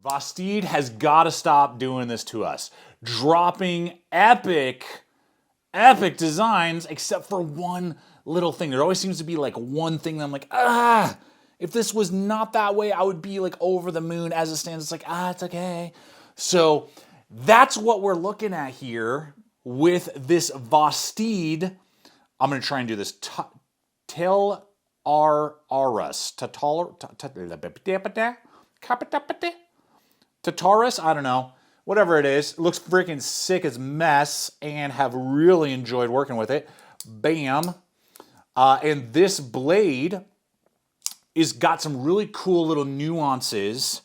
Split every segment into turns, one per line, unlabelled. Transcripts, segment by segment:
Vosteed has got to stop doing this to us. Dropping epic designs, except for one little thing. There always seems to be like one thing that I'm like, if this was not that way, I would be like over the moon. As it stands, it's like, it's okay. So that's what we're looking at here with this Vosteed. I'm going to try and do this. TALARURUS. Tartarus, I don't know. Whatever it is. It looks freaking sick as mess and have really enjoyed working with it. Bam. And this blade is got some really cool little nuances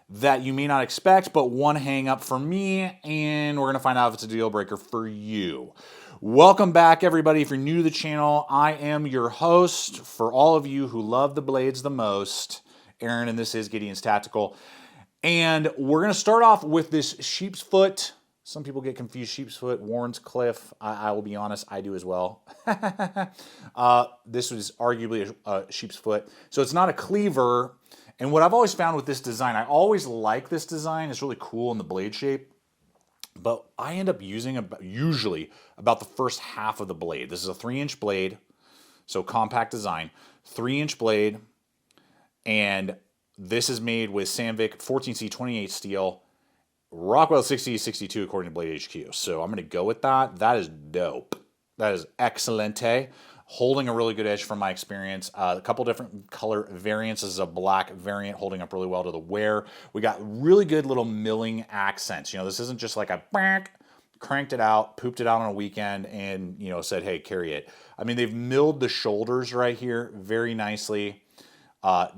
that you may not expect, but one hang up for me, and we're going to find out if it's a deal breaker for you. Welcome back, everybody. If you're new to the channel, I am your host. For all of you who love the blades the most, Aaron, and this is Gideonstactical. And we're going to start off with this sheep's foot. Some people get confused. Sheep's foot, Warren's Cliff. I will be honest, I do as well. This was arguably a sheep's foot. So it's not a cleaver. And what I've always found with this design, I always like this design. It's really cool in the blade shape. But I end up using usually about the first half of the blade. This is a 3-inch blade, so compact design. 3-inch blade, and this is made with Sandvik 14C28 steel, Rockwell 6062 according to Blade HQ. So I'm going to go with that. That is dope. That is excelente. Holding a really good edge from my experience. A couple different color variants. This is a black variant holding up really well to the wear. We got really good little milling accents. You know, this isn't just like a cranked it out, pooped it out on a weekend, and, you know, said, hey, carry it. I mean, they've milled the shoulders right here very nicely.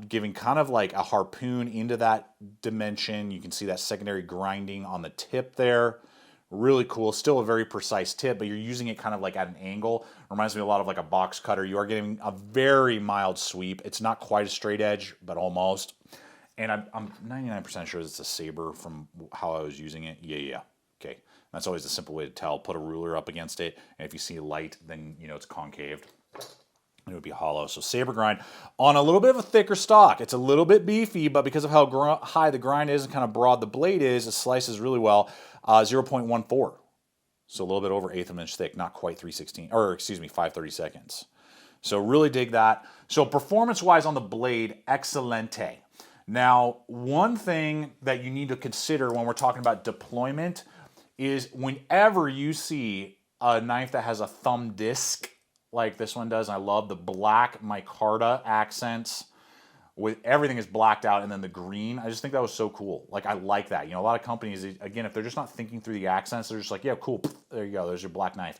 Giving kind of like a harpoon into that dimension. You can see that secondary grinding on the tip there. Really cool. Still a very precise tip, but you're using it kind of like at an angle. Reminds me a lot of like a box cutter. You are getting a very mild sweep. It's not quite a straight edge, but almost. And I'm 99% sure it's a saber from how I was using it. Yeah. Okay. That's always a simple way to tell. Put a ruler up against it, and if you see light, then you know it's concaved. It would be hollow. So saber grind on a little bit of a thicker stock. It's a little bit beefy, but because of how high the grind is and kind of broad the blade is, it slices really well. 0.14. So a little bit over 1/8 of an inch thick, not quite 3/16, or excuse me, 5/32. So really dig that. So performance-wise on the blade, excelente. Now, one thing that you need to consider when we're talking about deployment is whenever you see a knife that has a thumb disc, like this one does. I love the black micarta accents with everything is blacked out and then the green. I just think that was so cool. Like, I like that. You know, a lot of companies, again, if they're just not thinking through the accents, they're just like, yeah, cool. There you go. There's your black knife.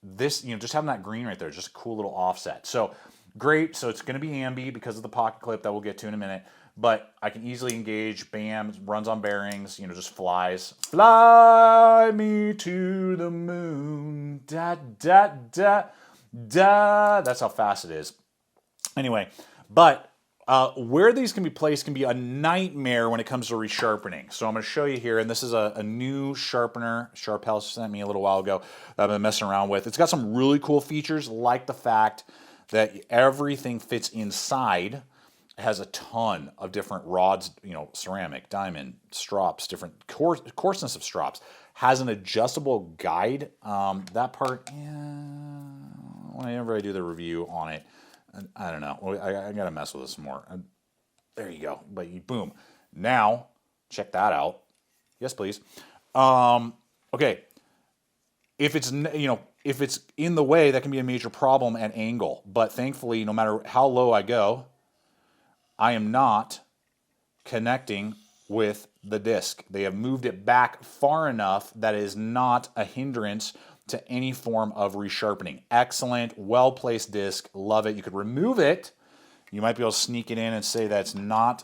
This, you know, just having that green right there, just a cool little offset. So great. So it's going to be ambi because of the pocket clip that we'll get to in a minute. But I can easily engage, bam, runs on bearings, you know, just flies. Fly me to the moon, da, da, da, da. That's how fast it is. Anyway, but where these can be placed can be a nightmare when it comes to resharpening. So I'm going to show you here, and this is a new sharpener SHARPAL sent me a little while ago that I've been messing around with. It's got some really cool features, like the fact that everything fits inside. Has a ton of different rods, you know, ceramic, diamond, strops, different coarseness of strops. Has an adjustable guide. That part, whenever I do the review on it, I don't know. I got to mess with this some more. There you go. But boom. Now, check that out. Yes, please. Okay. If it's, you know, if it's in the way, that can be a major problem at angle. But thankfully, no matter how low I go, I am not connecting with the disc. They have moved it back far enough that it is not a hindrance to any form of resharpening. Excellent, well-placed disc. Love it. You could remove it. You might be able to sneak it in and say that's not,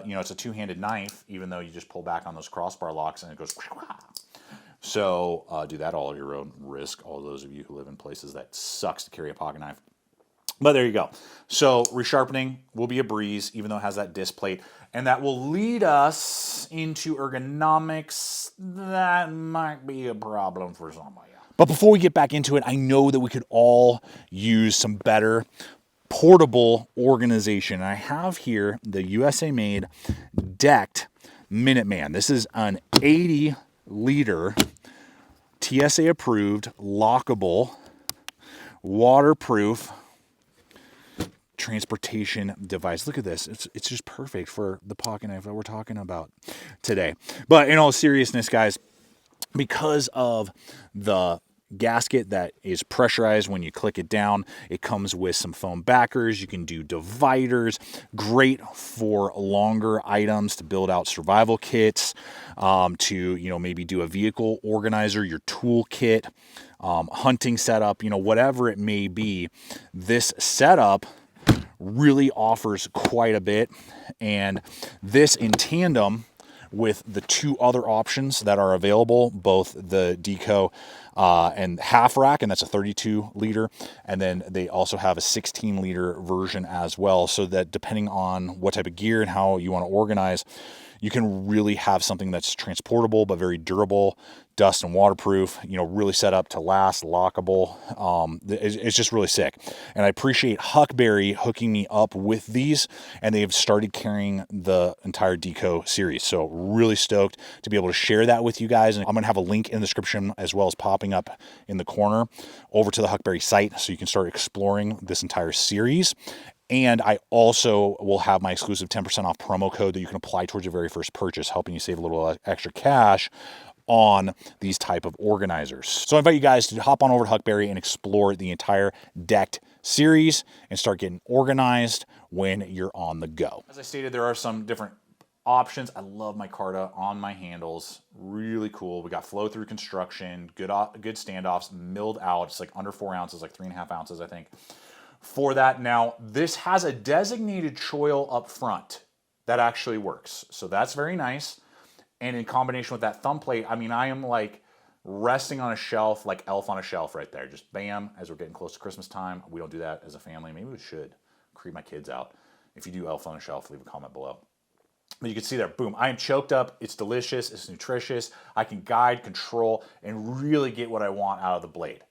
you know, it's a two-handed knife, even though you just pull back on those crossbar locks and it goes. So do that all at your own risk, all those of you who live in places that sucks to carry a pocket knife. But there you go. So resharpening will be a breeze, even though it has that disc plate. And that will lead us into ergonomics. That might be a problem for somebody. But before we get back into it, I know that we could all use some better portable organization. I have here the USA-made decked Minuteman. This is an 80-liter TSA approved, lockable, waterproof transportation device. Look at this. It's just perfect for the pocket knife that we're talking about today. But in all seriousness, guys, because of the gasket that is pressurized when you click it down, it comes with some foam backers. You can do dividers. Great for longer items to build out survival kits, to maybe do a vehicle organizer, your tool kit, hunting setup, whatever it may be. This setup really offers quite a bit, and this in tandem with the two other options that are available, both the Deco and half rack, and that's a 32-liter, and then they also have a 16-liter version as well, so that depending on what type of gear and how you want to organize, you can really have something that's transportable but very durable, dust and waterproof, really set up to last, lockable. It's just really sick. And I appreciate Huckberry hooking me up with these, and they've started carrying the entire Deco series. So really stoked to be able to share that with you guys. And I'm going to have a link in the description as well as popping up in the corner over to the Huckberry site so you can start exploring this entire series. And I also will have my exclusive 10% off promo code that you can apply towards your very first purchase, helping you save a little extra cash on these type of organizers. So I invite you guys to hop on over to Huckberry and explore the entire decked series and start getting organized when you're on the go. As I stated, there are some different options. I love my Micarta on my handles. Really cool. We got flow through construction, good standoffs, milled out. It's like under 4 ounces, like 3.5 ounces, I think. For that, now this has a designated choil up front that actually works. So that's very nice. And in combination with that thumb plate, I mean, I am like resting on a shelf, like Elf on a shelf right there. Just bam, as we're getting close to Christmas time. We don't do that as a family. Maybe we should creep my kids out. If you do Elf on a shelf, leave a comment below. But you can see there, boom, I am choked up. It's delicious. It's nutritious. I can guide, control, and really get what I want out of the blade.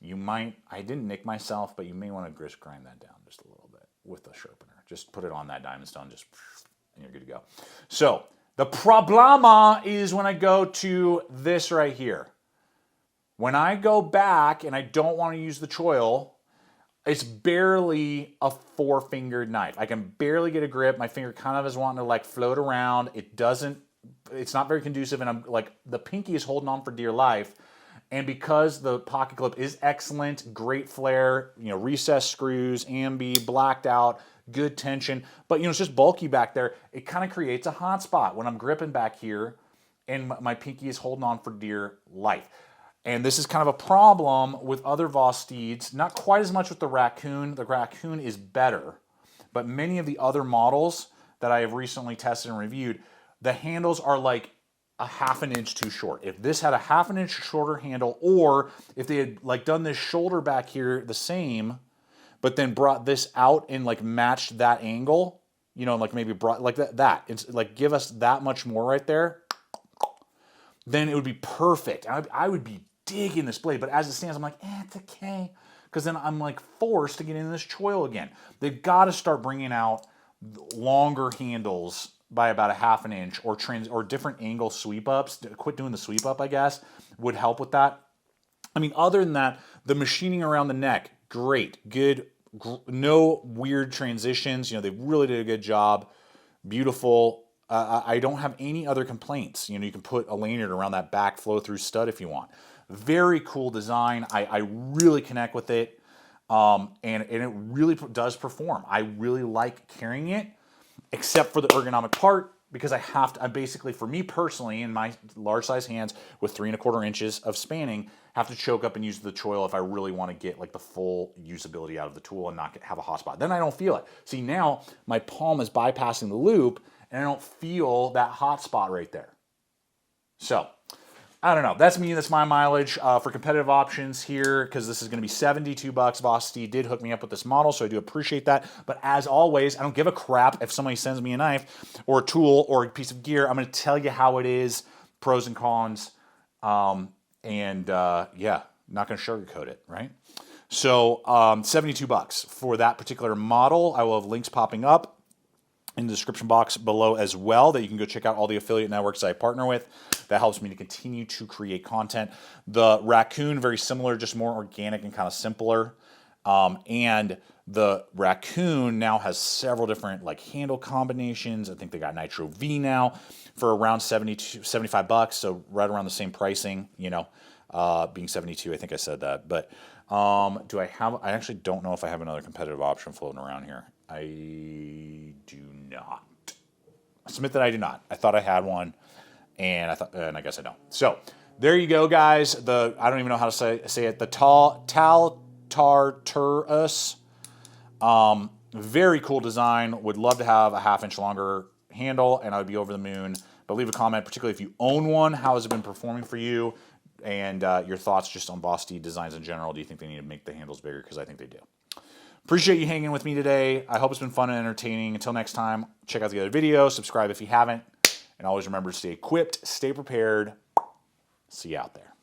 I didn't nick myself, but you may want to grind that down just a little bit with the sharpener. Just put it on that diamond stone, and you're good to go. So the problema is when I go to this right here. When I go back and I don't want to use the choil, it's barely a 4-fingered knife. I can barely get a grip. My finger kind of is wanting to like float around. It's not very conducive, and I'm like, the pinky is holding on for dear life. And because the pocket clip is excellent, great flare, recessed screws, ambi, blacked out, good tension, but it's just bulky back there, it kind of creates a hot spot when I'm gripping back here and my pinky is holding on for dear life. And this is kind of a problem with other Vosteeds, not quite as much with the Raccoon. The Raccoon is better, but many of the other models that I have recently tested and reviewed, the handles are like a 1/2 inch too short. If this had a 1/2 inch shorter handle, or if they had like done this shoulder back here the same, but then brought this out and like matched that angle, like maybe brought like that. It's like give us that much more right there, then it would be perfect. I would be digging this blade, but as it stands, I'm like, it's okay. Because then I'm like forced to get into this choil again. They've got to start bringing out longer handles by about a 1/2 inch, or different angle sweep ups. Quit doing the sweep up, I guess, would help with that. I mean, other than that, the machining around the neck, great, good, no weird transitions. They really did a good job. Beautiful. I don't have any other complaints. You can put a lanyard around that back flow through stud if you want. Very cool design. I really connect with it, and it really does perform. I really like carrying it, except for the ergonomic part, because I basically, for me personally, in my large size hands with 3 1/4 inches of spanning, have to choke up and use the choil if I really want to get like the full usability out of the tool and not have a hot spot. Then I don't feel it. See, now my palm is bypassing the loop and I don't feel that hot spot right there. So I don't know. That's me. That's my mileage for competitive options here, because this is going to be $72. Vosteed did hook me up with this model, so I do appreciate that. But as always, I don't give a crap if somebody sends me a knife or a tool or a piece of gear. I'm going to tell you how it is, pros and cons, yeah, not going to sugarcoat it, right? So $72 for that particular model. I will have links popping up. in the description box below as well that you can go check out all the affiliate networks I partner with. That helps me to continue to create content. The Raccoon, very similar, just more organic and kind of simpler. And the Raccoon now has several different like handle combinations. I think they got Nitro V now for around 75 bucks. So right around the same pricing, you know, being 72, I think I said that. But do I have, I actually don't know if I have another competitive option floating around here. I do not. I submit that I do not. I thought I had one, and I guess I don't. So there you go, guys. I don't even know how to say it. The TALARURUS. Very cool design. Would love to have a 1/2 inch longer handle, and I would be over the moon. But leave a comment, particularly if you own one. How has it been performing for you? And your thoughts just on Vosteed designs in general. Do you think they need to make the handles bigger? Because I think they do. Appreciate you hanging with me today. I hope it's been fun and entertaining. Until next time, check out the other videos. Subscribe if you haven't. And always remember to stay equipped, stay prepared. See you out there.